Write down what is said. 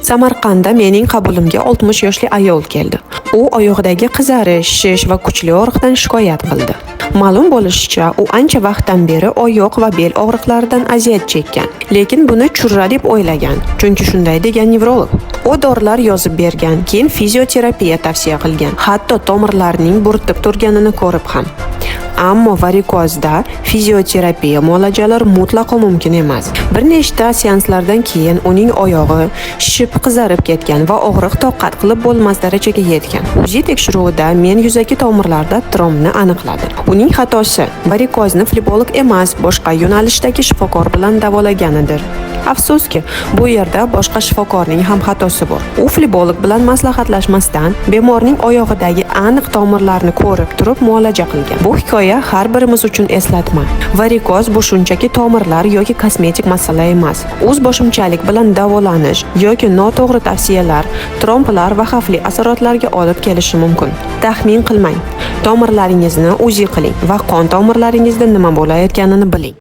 Samarqandda mening qabulimga 60 yoshli ayol keldi. U oyog'idagi qizarish, shish va kuchli og'riqdan shikoyat qildi. Ma'lum bo'lishicha, u ancha vaqtdan beri oyoq va bel og'riqlaridan aziyat chekkan, lekin buni churra deb o'ylagan, chunki shunday degan nevrolog. U dorilar yozib bergan, keyin fizioterapiya tavsiya qilgan, hatto tomirlarning buritib turganini ko'rib ham. Ammo varikozda fizioterapiya muolajalari mutlaqo mumkin emas. Bir nechta seanslardan keyin uning oyog'i shishib qizarib ketgan va og'riq toqat qilib bo'lmas darajaga yetgan. UZI tekshiruvida men yuzaki tomirlarda trombni aniqladi. Uning xatosi varikozni flebolog emas, boshqa yo'nalishdagi shifokor bilan davolaganidir. Afsuski, bu yerda boshqa shifokorning ham xatosi bor. U flebolog bilan maslahatlashmasdan bemorning oyog'idagi aniq tomirlarni ko'rib turib muolaja qilgan. Bu hikoya har birimiz uchun eslatma. Varikoz bu shunchaki tomirlar yoki kosmetik masala emas. O'zboshimchalik bilan davolanish yoki noto'g'ri tavsiyalar tromblar va xavfli asoratlarga olib kelishi mumkin. Taxmin qilmang. Tomirlaringizni UZI qiling va qon tomirlaringizda nima bo'layotganini biling.